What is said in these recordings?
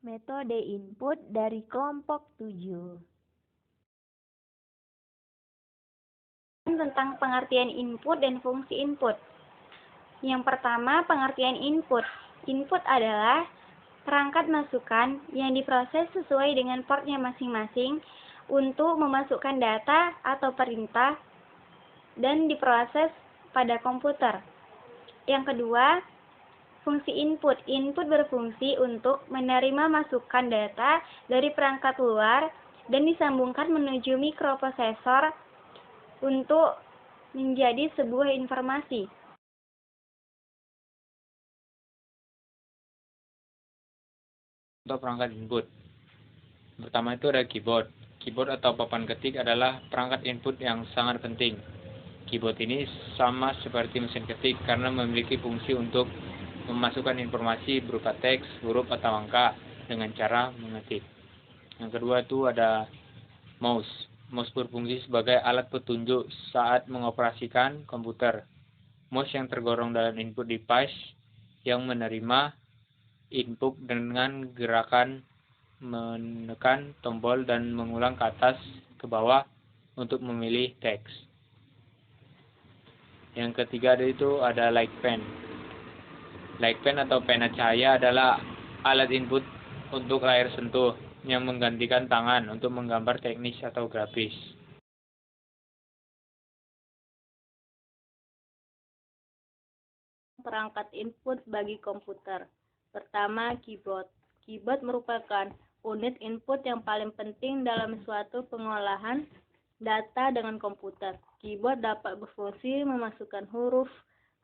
Metode input dari kelompok 7. Tentang pengertian input dan fungsi input. Yang pertama, pengertian input. Input adalah perangkat masukan yang diproses sesuai dengan portnya masing-masing untuk memasukkan data atau perintah dan diproses pada komputer. Yang kedua, fungsi input. Input berfungsi untuk menerima masukan data dari perangkat luar dan disambungkan menuju mikroprosesor untuk menjadi sebuah informasi. Untuk perangkat input, pertama itu ada keyboard. Keyboard atau papan ketik adalah perangkat input yang sangat penting. Keyboard ini sama seperti mesin ketik karena memiliki fungsi untuk memasukkan informasi berupa teks, huruf, atau angka dengan cara mengetik. Yang kedua itu ada mouse. Mouse berfungsi sebagai alat petunjuk saat mengoperasikan komputer. Mouse yang tergolong dalam input device yang menerima input dengan gerakan menekan tombol dan mengulang ke atas ke bawah untuk memilih teks. Yang ketiga itu ada light pen. Light pen atau pena cahaya adalah alat input untuk layar sentuh yang menggantikan tangan untuk menggambar teknis atau grafis. Perangkat input bagi komputer. Pertama, keyboard. Keyboard merupakan unit input yang paling penting dalam suatu pengolahan data dengan komputer. Keyboard dapat berfungsi memasukkan huruf,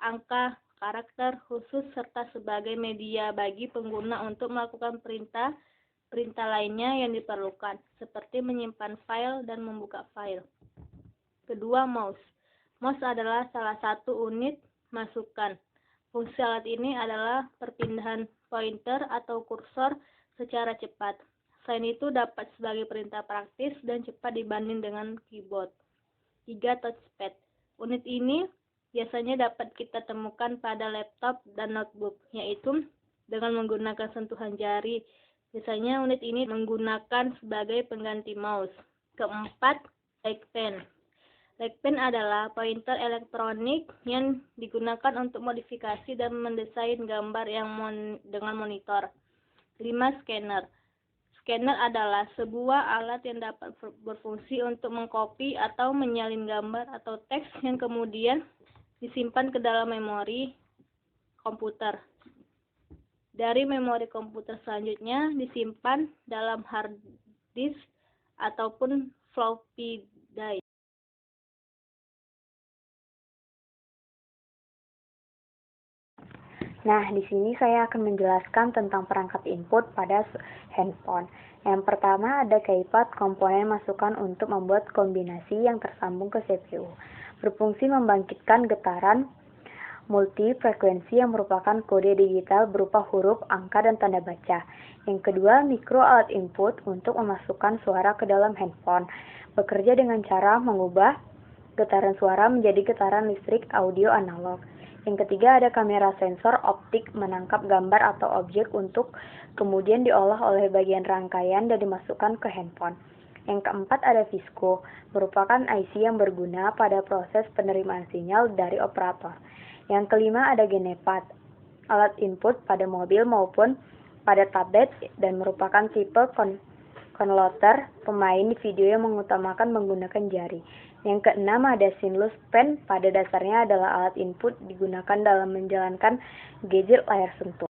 angka, karakter khusus serta sebagai media bagi pengguna untuk melakukan perintah lainnya yang diperlukan, seperti menyimpan file dan membuka file. Kedua, mouse. Mouse adalah salah satu unit masukan. Fungsi alat ini adalah perpindahan pointer atau kursor secara cepat. Selain itu dapat sebagai perintah praktis dan cepat dibanding dengan keyboard. 3. Touchpad. Unit ini biasanya dapat kita temukan pada laptop dan notebook, yaitu dengan menggunakan sentuhan jari. Biasanya unit ini menggunakan sebagai pengganti mouse. Keempat, like pen. Like pen adalah pointer elektronik yang digunakan untuk modifikasi dan mendesain gambar yang dengan monitor. 5. Scanner. Scanner adalah sebuah alat yang dapat berfungsi untuk mengcopy atau menyalin gambar atau teks yang kemudian disimpan ke dalam memori komputer. Dari memori komputer selanjutnya disimpan dalam hard disk ataupun floppy disk. Nah, di sini saya akan menjelaskan tentang perangkat input pada handphone. Yang pertama ada keypad, komponen masukan untuk membuat kombinasi yang tersambung ke CPU. Berfungsi membangkitkan getaran multifrekuensi yang merupakan kode digital berupa huruf, angka, dan tanda baca. Yang kedua, micro alat input untuk memasukkan suara ke dalam handphone. Bekerja dengan cara mengubah getaran suara menjadi getaran listrik audio analog. Yang ketiga ada kamera sensor optik menangkap gambar atau objek untuk kemudian diolah oleh bagian rangkaian dan dimasukkan ke handphone. Yang keempat ada Visco, merupakan IC yang berguna pada proses penerimaan sinyal dari operator. Yang kelima ada Genepad, alat input pada mobil maupun pada tablet dan merupakan tipe controller pemain video yang mengutamakan menggunakan jari. Yang keenam ada Stylus Pen, pada dasarnya adalah alat input digunakan dalam menjalankan gadget layar sentuh.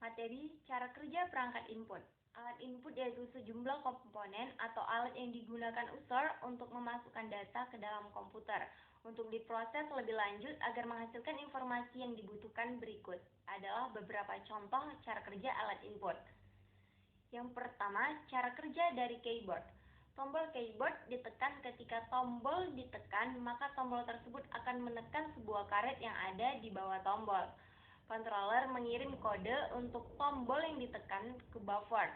Materi cara kerja perangkat input. Alat input yaitu sejumlah komponen atau alat yang digunakan user untuk memasukkan data ke dalam komputer untuk diproses lebih lanjut agar menghasilkan informasi yang dibutuhkan. Berikut adalah beberapa contoh cara kerja alat input. Yang pertama, cara kerja dari keyboard. Tombol keyboard ditekan. Ketika tombol ditekan, maka tombol tersebut akan menekan sebuah karet yang ada di bawah tombol. Controller mengirim kode untuk tombol yang ditekan ke buffer.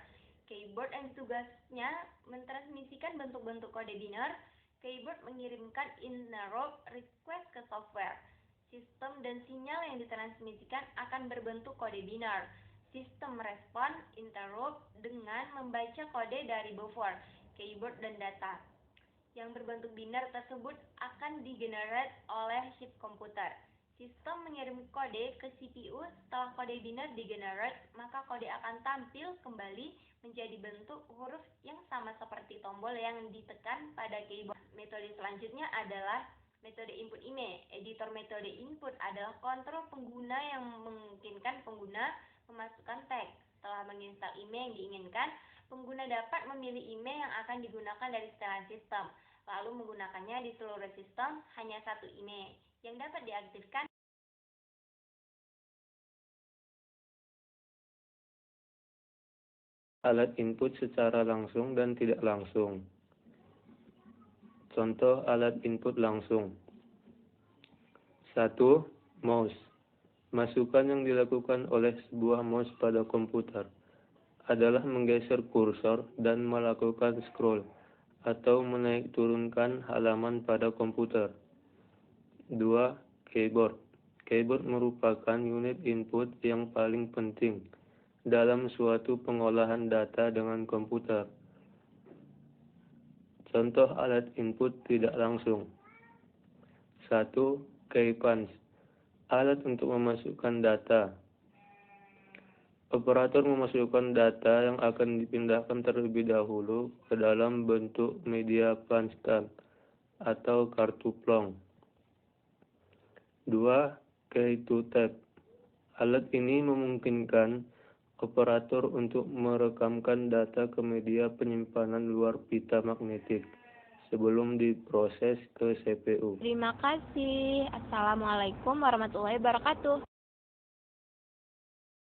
Keyboard yang tugasnya mentransmisikan bentuk-bentuk kode binary. Keyboard mengirimkan interrupt request ke software. Sistem dan sinyal yang ditransmisikan akan berbentuk kode binar. Sistem respon interrupt dengan membaca kode dari buffer, keyboard, dan data. Yang berbentuk binar tersebut akan digenerate oleh chip komputer. Sistem mengirim kode ke CPU. Setelah kode binar digenerate, maka kode akan tampil kembali menjadi bentuk huruf yang sama seperti tombol yang ditekan pada keyboard. Metode selanjutnya adalah metode input IMEI. Editor metode input adalah kontrol pengguna yang memungkinkan pengguna memasukkan teks. Setelah menginstal IMEI yang diinginkan, pengguna dapat memilih IMEI yang akan digunakan dari setelan sistem, lalu menggunakannya di seluruh sistem. Hanya satu IMEI yang dapat diaktifkan. Alat input secara langsung dan tidak langsung. Contoh alat input langsung. 1. Mouse. Masukan yang dilakukan oleh sebuah mouse pada komputer adalah menggeser kursor dan melakukan scroll atau menaik turunkan halaman pada komputer. 2. Keyboard. Keyboard merupakan unit input yang paling penting dalam suatu pengolahan data dengan komputer. Contoh alat input tidak langsung. 1. Key punch. Alat untuk memasukkan data. Operator memasukkan data yang akan dipindahkan terlebih dahulu ke dalam bentuk media punch card atau kartu plong. 2. Key to tape. Alat ini memungkinkan operator untuk merekamkan data ke media penyimpanan luar pita magnetik sebelum diproses ke CPU. Terima kasih. Assalamualaikum warahmatullahi wabarakatuh.